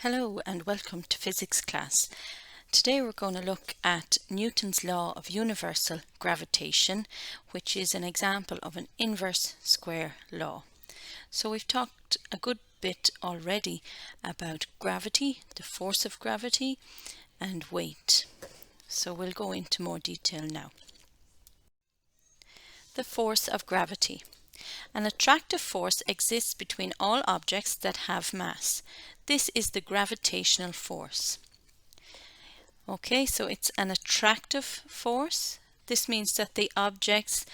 Hello and welcome to physics class. Today we're going to look at Newton's law of universal gravitation, which is an example of an inverse square law. So we've talked a good bit already about gravity, the force of gravity, and weight. So we'll go into more detail now. The force of gravity. An attractive force exists between all objects that have mass. This is the gravitational force. Okay, so it's an attractive force. This means that the objects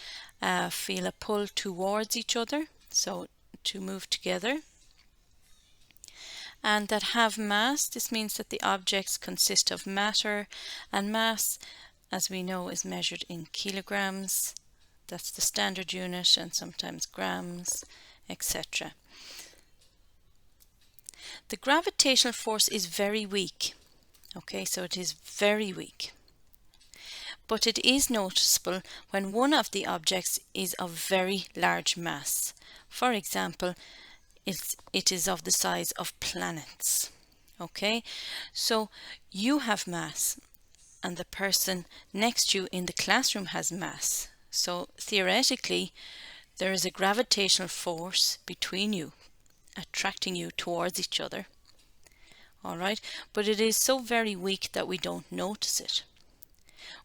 feel a pull towards each other, so to move together. And that have mass, this means that the objects consist of matter, and mass, as we know, is measured in kilograms. That's the standard unit, and sometimes grams, etc. The gravitational force is very weak. Okay, so it is very weak. But it is noticeable when one of the objects is of very large mass. For example, it is of the size of planets. Okay, so you have mass and the person next to you in the classroom has mass. So theoretically, there is a gravitational force between you, attracting you towards each other. All right, but it is so very weak that we don't notice it.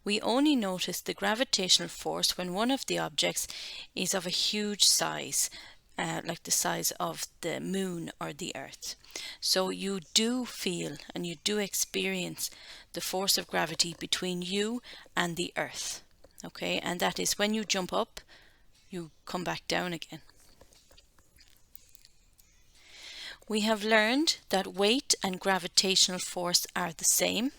We only notice the gravitational force when one of the objects is of a huge size, like the size of the moon or the earth. So you do feel and you do experience the force of gravity between you and the earth. Okay, and that is when you jump up, you come back down again. We have learned that weight and gravitational force are the same.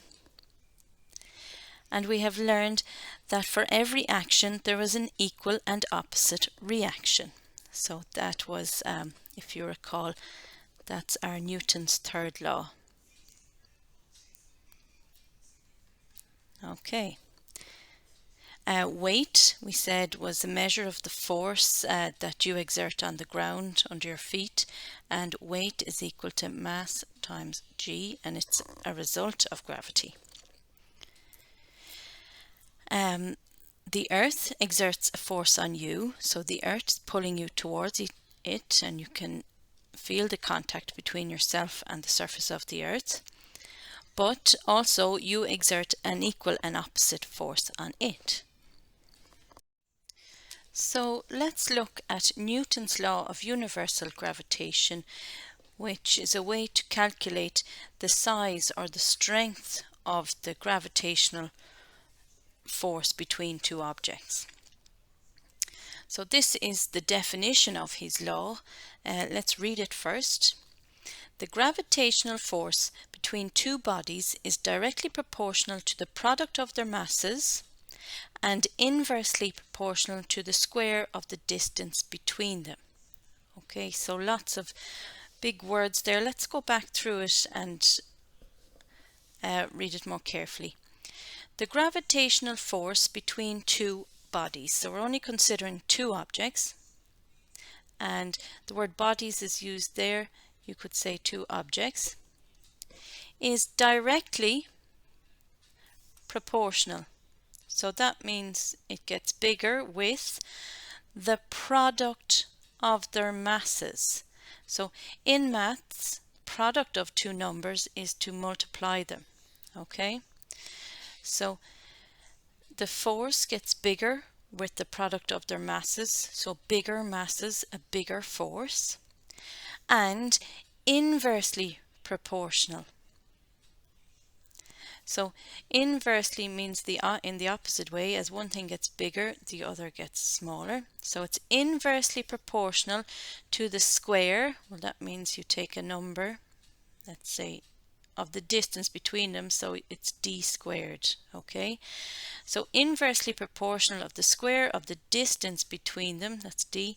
And we have learned that for every action there is an equal and opposite reaction. So that was, if you recall, that's our Newton's third law. Okay. Weight, we said, was a measure of the force that you exert on the ground under your feet, and weight is equal to mass times g, and it's a result of gravity. The earth exerts a force on you, so the earth is pulling you towards it, and you can feel the contact between yourself and the surface of the earth. But also you exert an equal and opposite force on it. So let's look at Newton's law of universal gravitation, which is a way to calculate the size or the strength of the gravitational force between two objects. So this is the definition of his law. Let's read it first. The gravitational force between two bodies is directly proportional to the product of their masses and inversely proportional to the square of the distance between them. Okay, so lots of big words there. Let's go back through it and read it more carefully. The gravitational force between two bodies. So we're only considering two objects, and the word bodies is used there. You could say two objects, is directly proportional. So that means it gets bigger with the product of their masses. So in maths, product of two numbers is to multiply them. Okay, so the force gets bigger with the product of their masses. So bigger masses, a bigger force, and inversely proportional. So inversely means in the opposite way. As one thing gets bigger, the other gets smaller. So it's inversely proportional to the square. Well, that means you take a number, let's say, of the distance between them, so it's d squared. Okay, so inversely proportional of the square of the distance between them, that's d.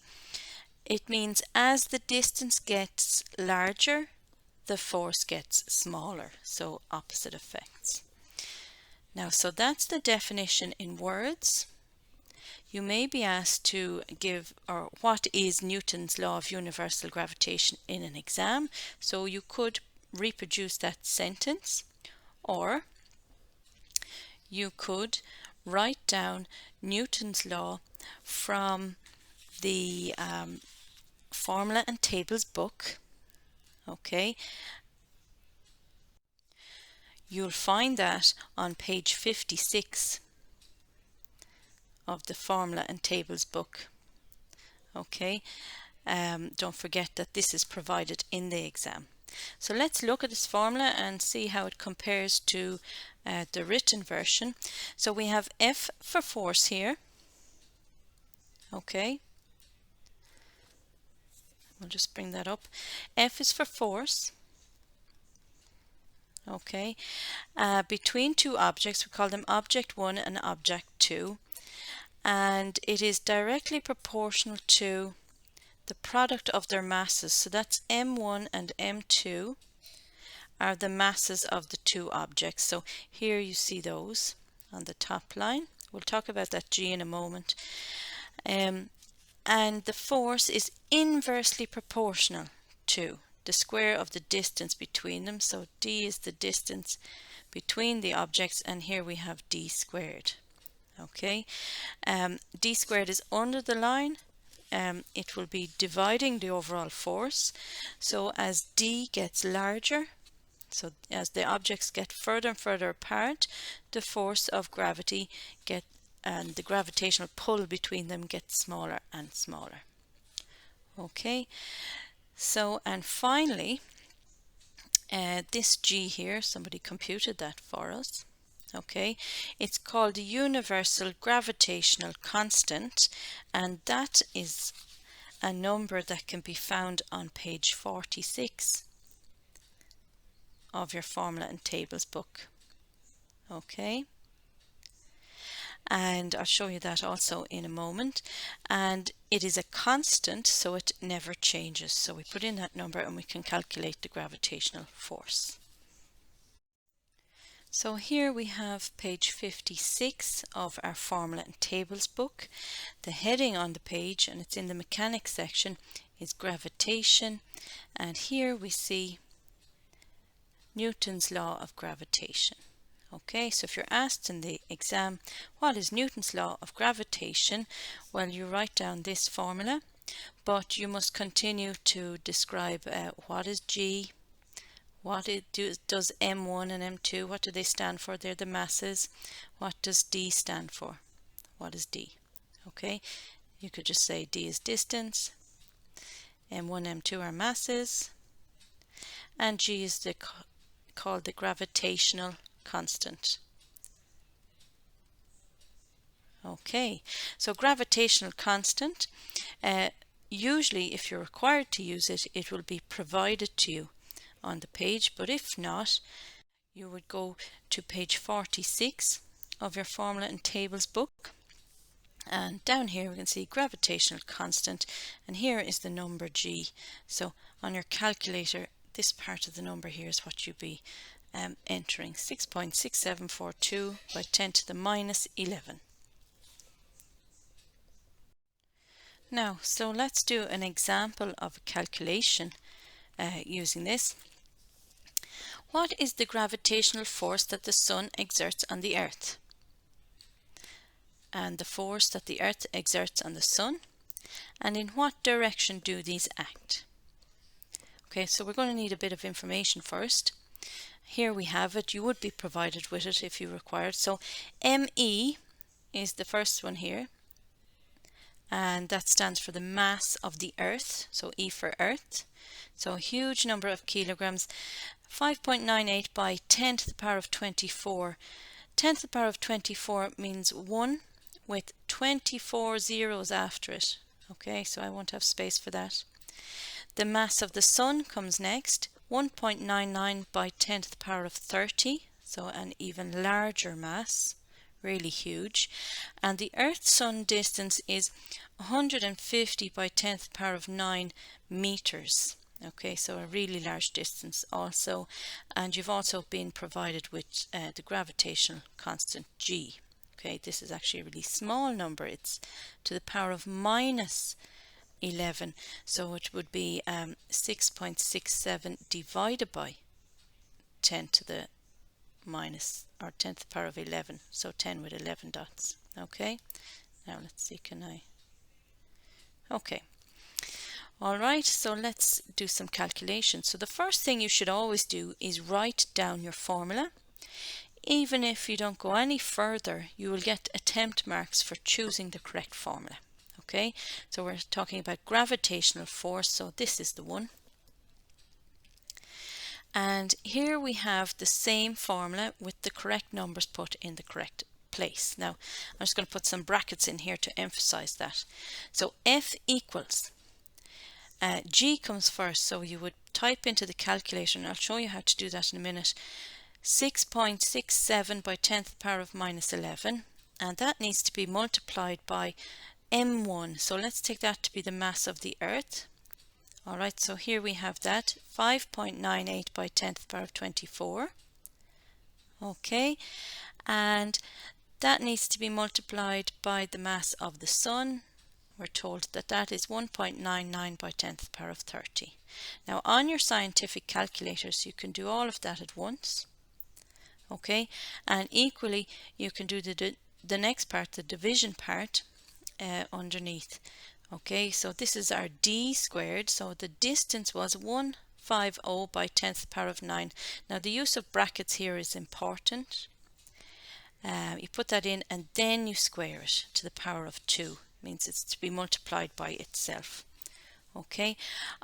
It means as the distance gets larger, the force gets smaller, so opposite effects. Now, so that's the definition in words. You may be asked to give, or what is Newton's law of universal gravitation in an exam, so you could reproduce that sentence, or you could write down Newton's law from the formula and tables book. Okay, you'll find that on page 56 of the formula and tables book. Okay, don't forget that this is provided in the exam. So let's look at this formula and see how it compares to the written version. So we have F for force here. Okay, we'll just bring that up. F is for force. Okay, between two objects, we call them object 1 and object 2, and it is directly proportional to the product of their masses. So that's M1 and M2 are the masses of the two objects. So here you see those on the top line. We'll talk about that G in a moment. And the force is inversely proportional to the square of the distance between them. So D is the distance between the objects, and here we have D squared. Okay, D squared is under the line. It will be dividing the overall force. So as D gets larger, so as the objects get further and further apart, the force of gravity and the gravitational pull between them gets smaller and smaller. Okay, so and finally this G here, somebody computed that for us. Okay, it's called the universal gravitational constant, and that is a number that can be found on page 46 of your formula and tables book. Okay, and I'll show you that also in a moment. And it is a constant, so it never changes. So we put in that number and we can calculate the gravitational force. So here we have page 56 of our formula and tables book. The heading on the page, and it's in the mechanics section, is gravitation, and here we see Newton's law of gravitation. Okay, so if you're asked in the exam, what is Newton's law of gravitation? Well, you write down this formula, but you must continue to describe what is G, what does M1 and M2, what do they stand for? They're the masses. What does D stand for? What is D? Okay, you could just say D is distance, M1, M2 are masses, and G is called the gravitational constant. Okay, so gravitational constant, usually if you're required to use it, it will be provided to you on the page, but if not, you would go to page 46 of your formula and tables book, and down here we can see gravitational constant, and here is the number G. So on your calculator, this part of the number here is what you'd be entering, 6.6742 by 10 to the minus 11. Now, so let's do an example of a calculation using this. What is the gravitational force that the Sun exerts on the Earth? And the force that the Earth exerts on the Sun? And in what direction do these act? Okay, so we're going to need a bit of information first. Here we have it. You would be provided with it if you required. So ME is the first one here, and that stands for the mass of the Earth, so E for Earth. So a huge number of kilograms, 5.98 by 10 to the power of 24. 10 to the power of 24 means 1 with 24 zeros after it. Okay, so I won't have space for that. The mass of the Sun comes next, 1.99 by 10 to the power of 30, so an even larger mass, really huge. And the Earth-Sun distance is 150 by 10 to the power of 9 meters. Okay, so a really large distance also, and you've also been provided with the gravitational constant G. Okay, this is actually a really small number. It's to the power of minus 11, so it would be 6.67 divided by 10 to the minus, or 10 to the power of 11, so 10 with 11 dots. Okay, now let's see, can I? Okay. All right, so let's do some calculations. So the first thing you should always do is write down your formula. Even if you don't go any further, you will get attempt marks for choosing the correct formula. Okay, so we're talking about gravitational force, so this is the one. And here we have the same formula with the correct numbers put in the correct place. Now, I'm just going to put some brackets in here to emphasize that. So F equals, G comes first, so you would type into the calculator, and I'll show you how to do that in a minute, 6.67 by 10 to the power of minus 11, and that needs to be multiplied by M1. So let's take that to be the mass of the Earth. Alright, so here we have that, 5.98 by 10 to the power of 24. Okay, and that needs to be multiplied by the mass of the Sun. We're told that that is 1.99 by 10 to the power of 30. Now on your scientific calculators you can do all of that at once. Okay, and equally you can do the next part, the division part, underneath. Okay, so this is our d squared, so the distance was 150 by 10 to the power of 9. Now the use of brackets here is important. You put that in and then you square it to the power of 2. Means it's to be multiplied by itself. Okay,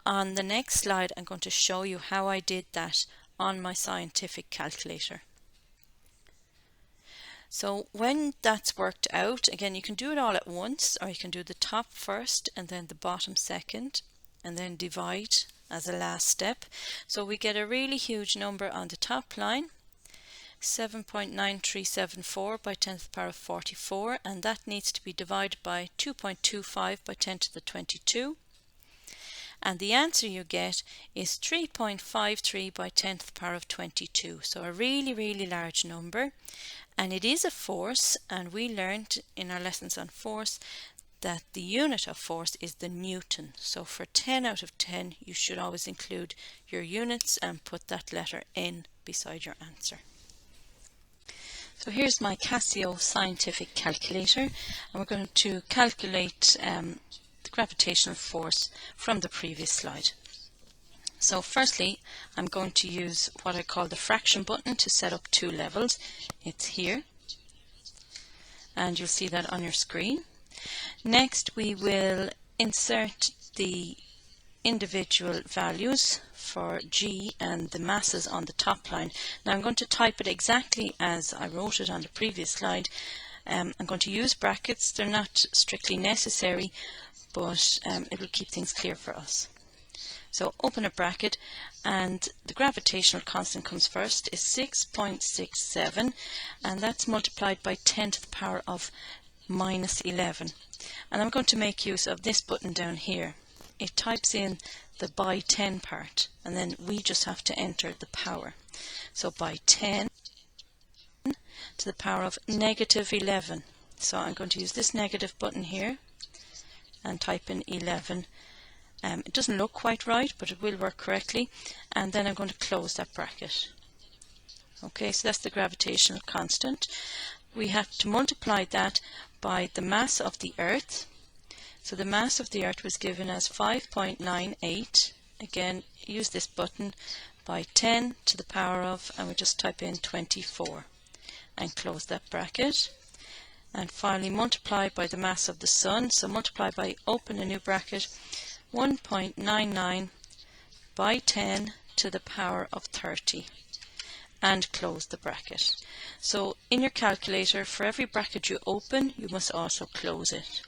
on the next slide I'm going to show you how I did that on my scientific calculator. So when that's worked out, again, you can do it all at once, or you can do the top first and then the bottom second, and then divide as a last step. So we get a really huge number on the top line, 7.9374 by 10 to the power of 44, and that needs to be divided by 2.25 by 10 to the 22. And the answer you get is 3.53 by 10 to the power of 22. So a really, really large number. And it is a force, and we learned in our lessons on force that the unit of force is the Newton. So for 10 out of 10, you should always include your units and put that letter N beside your answer. So here's my Casio scientific calculator, and we're going to calculate the gravitational force from the previous slide. So firstly, I'm going to use what I call the fraction button to set up two levels. It's here, and you'll see that on your screen. Next, we will insert the individual values for G and the masses on the top line. Now I'm going to type it exactly as I wrote it on the previous slide. I'm going to use brackets. They're not strictly necessary, but it will keep things clear for us. So open a bracket, and the gravitational constant comes first, is 6.67, and that's multiplied by 10 to the power of minus 11. And I'm going to make use of this button down here. It types in the by 10 part, and then we just have to enter the power. So by 10 to the power of negative 11. So I'm going to use this negative button here and type in 11. It doesn't look quite right, but it will work correctly, and then I'm going to close that bracket. Okay, so that's the gravitational constant. We have to multiply that by the mass of the Earth. So the mass of the Earth was given as 5.98. Again, use this button, by 10 to the power of, and we just type in 24 and close that bracket. And finally multiply by the mass of the Sun. So multiply by, open a new bracket, 1.99 by 10 to the power of 30, and close the bracket. So in your calculator, for every bracket you open, you must also close it,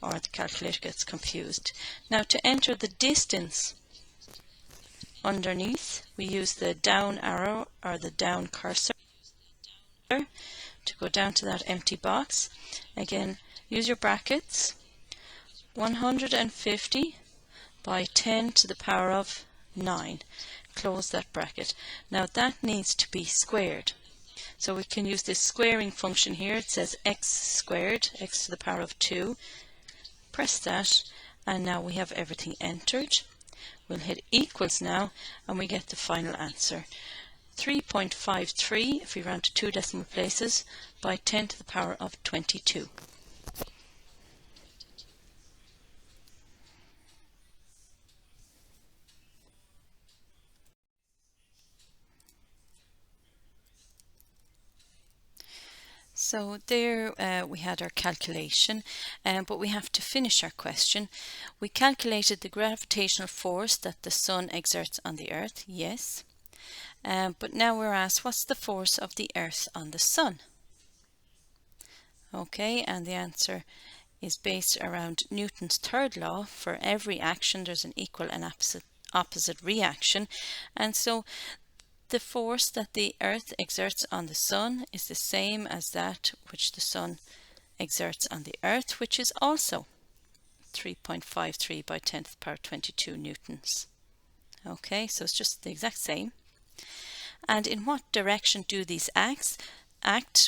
or the calculator gets confused. Now to enter the distance underneath, we use the down arrow or the down cursor to go down to that empty box. Again, use your brackets, 150 by 10 to the power of 9. Close that bracket. Now that needs to be squared. So we can use this squaring function here. It says x squared, x to the power of 2. Press that, and now we have everything entered. We'll hit equals now, and we get the final answer. 3.53 if we round to 2 decimal places by 10 to the power of 22. So there we had our calculation, but we have to finish our question. We calculated the gravitational force that the Sun exerts on the Earth, yes. But now we're asked, what's the force of the Earth on the Sun? Okay, and the answer is based around Newton's third law. For every action there's an equal and opposite reaction, and so the force that the Earth exerts on the Sun is the same as that which the Sun exerts on the Earth, which is also 3.53 by 10 to the power 22 newtons. Okay, so it's just the exact same. And in what direction do these act?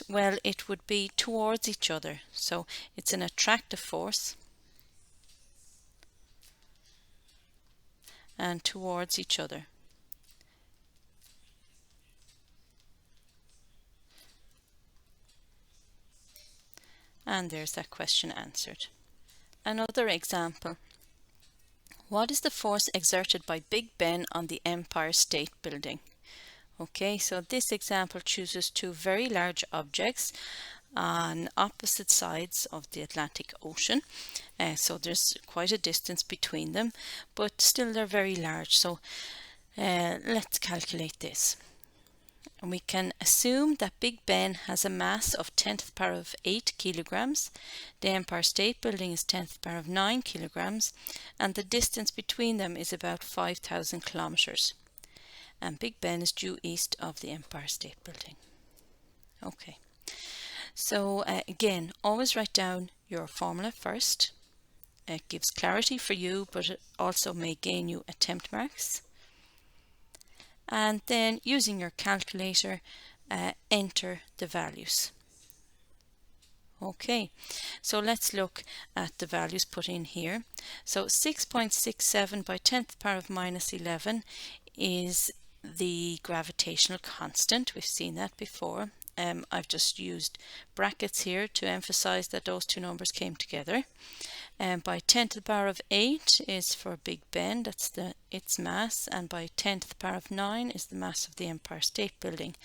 Well, it would be towards each other. So it's an attractive force and towards each other. And there's that question answered. Another example. What is the force exerted by Big Ben on the Empire State Building? Okay, so this example chooses two very large objects on opposite sides of the Atlantic Ocean. So there's quite a distance between them, but still they're very large. So let's calculate this. And we can assume that Big Ben has a mass of 10 to the power of 8 kilograms. The Empire State Building is 10 to the power of 9 kilograms, and the distance between them is about 5,000 kilometers. And Big Ben is due east of the Empire State Building. Okay, so again, always write down your formula first. It gives clarity for you, but it also may gain you attempt marks. And then using your calculator, enter the values. Okay, so let's look at the values put in here. So 6.67 by 10 to the power of minus 11 is the gravitational constant. We've seen that before. I've just used brackets here to emphasize that those two numbers came together. By 10 to the power of 8 is for Big Ben, that's its mass, and by 10 to the power of 9 is the mass of the Empire State Building.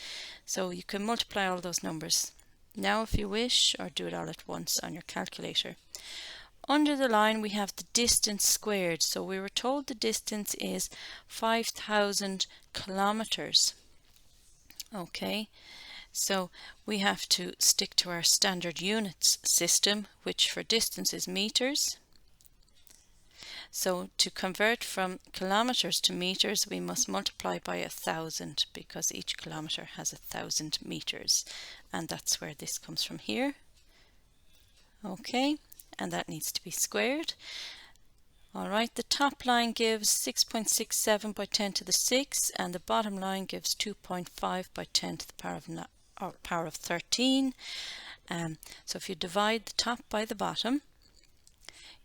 So you can multiply all those numbers now if you wish, or do it all at once on your calculator. Under the line we have the distance squared. So we were told the distance is 5,000 kilometers. Okay, so we have to stick to our standard units system, which for distance is meters. So to convert from kilometers to meters, we must multiply by 1,000 because each kilometer has 1,000 meters, and that's where this comes from here. Okay, and that needs to be squared. Alright, the top line gives 6.67 by 10 to the 6, and the bottom line gives 2.5 by 10 to the power of 13. So if you divide the top by the bottom,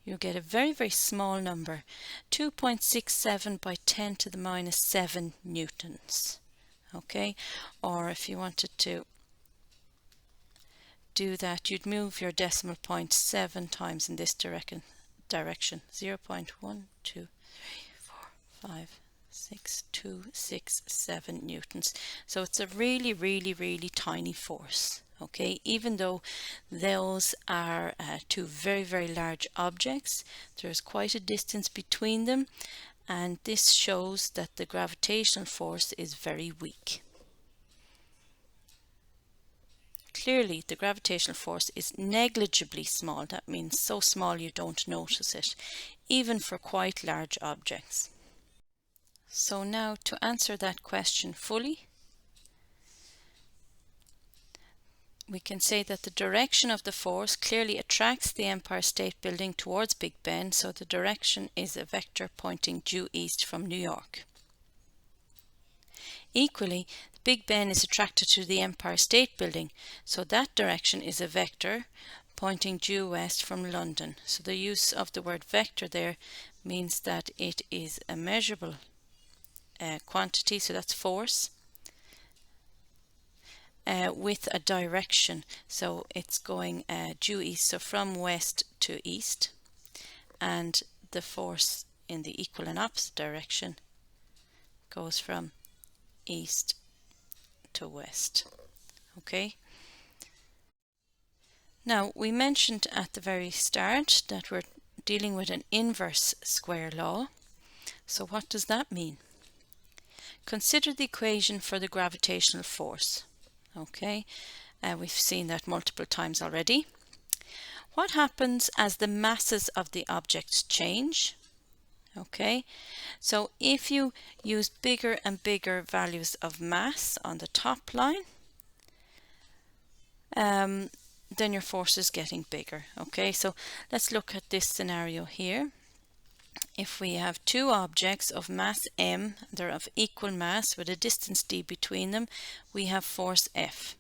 you get a very, very small number, 2.67 by 10 to the minus 7 newtons. Okay, or if you wanted to do that, you'd move your decimal point 7 times in this direction. 0.1, 2, 3, 4, 5, 6, 2, 6, 7 newtons. So it's a really, really, really tiny force. Okay, even though those are two very, very large objects, there's quite a distance between them, and this shows that the gravitational force is very weak. Clearly, the gravitational force is negligibly small. That means so small you don't notice it, even for quite large objects. So now to answer that question fully, we can say that the direction of the force clearly attracts the Empire State Building towards Big Ben, so the direction is a vector pointing due east from New York. Equally, Big Ben is attracted to the Empire State Building, so that direction is a vector pointing due west from London. So the use of the word vector there means that it is a measurable quantity, so that's force, with a direction. So it's going due east, so from west to east, and the force in the equal and opposite direction goes from east to west. Okay. Now, we mentioned at the very start that we're dealing with an inverse square law. So what does that mean? Consider the equation for the gravitational force. Okay, we've seen that multiple times already. What happens as the masses of the objects change? Okay, so if you use bigger and bigger values of mass on the top line, then your force is getting bigger. Okay, so let's look at this scenario here. If we have two objects of mass m, they're of equal mass with a distance d between them, we have force F.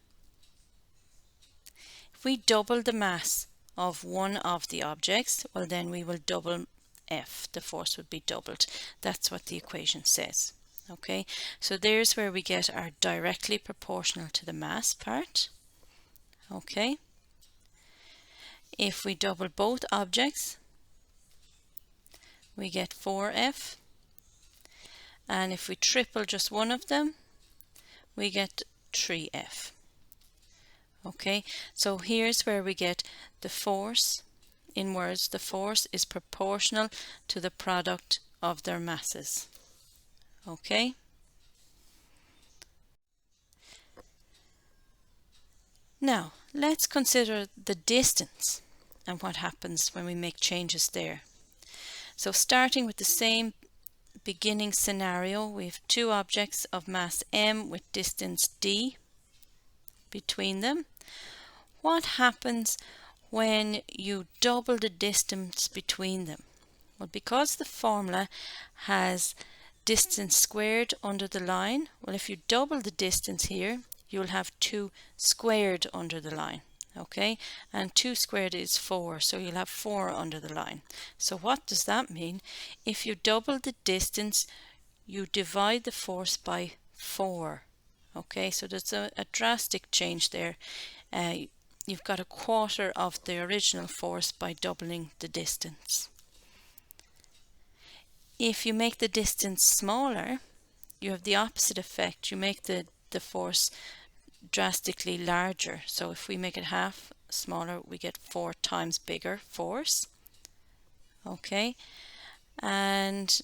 If we double the mass of one of the objects, well then we will double F. The force would be doubled. That's what the equation says. Okay, so there's where we get our directly proportional to the mass part. Okay, if we double both objects, we get 4F, and if we triple just one of them, we get 3F. Okay, so here's where we get the force. In words, the force is proportional to the product of their masses. Okay. Now, let's consider the distance and what happens when we make changes there. So starting with the same beginning scenario, we have two objects of mass m with distance d between them. What happens when you double the distance between them? Well, because the formula has distance squared under the line, well, if you double the distance here, you'll have 2 squared under the line. Okay, and 2 squared is 4, so you'll have 4 under the line. So what does that mean? If you double the distance, you divide the force by 4. Okay, so there's a drastic change there. You've got a quarter of the original force by doubling the distance. If you make the distance smaller, you have the opposite effect. You make the force drastically larger. So if we make it half smaller, we get 4 times bigger force. Okay, and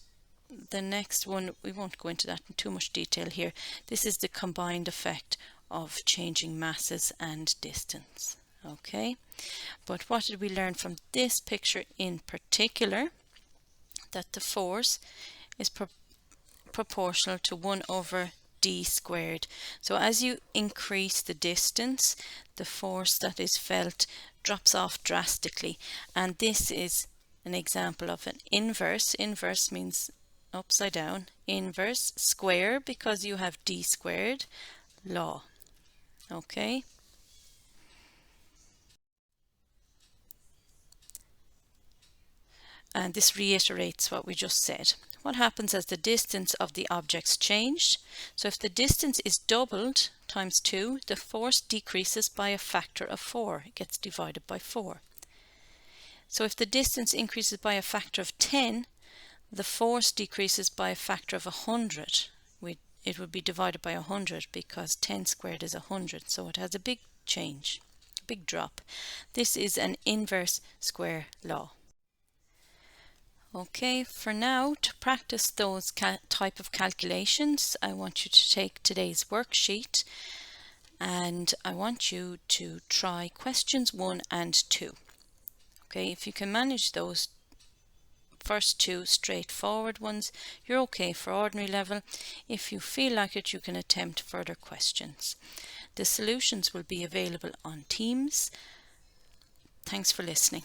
the next one, we won't go into that in too much detail here. This is the combined effect of changing masses and distance. Okay, but what did we learn from this picture in particular? That the force is proportional to 1 over d squared. So as you increase the distance, the force that is felt drops off drastically, and this is an example of an inverse. Inverse means upside down. Inverse square, because you have d squared law. Okay. And this reiterates what we just said. What happens as the distance of the objects changed? So if the distance is doubled times 2, the force decreases by a factor of 4. It gets divided by 4. So if the distance increases by a factor of 10, the force decreases by a factor of 100. It would be divided by 100 because 10 squared is 100. So it has a big change, a big drop. This is an inverse square law. Okay, for now, to practice those type of calculations, I want you to take today's worksheet and I want you to try questions 1 and 2. Okay, if you can manage those first 2 straightforward ones, you're okay for ordinary level. If you feel like it, you can attempt further questions. The solutions will be available on Teams. Thanks for listening.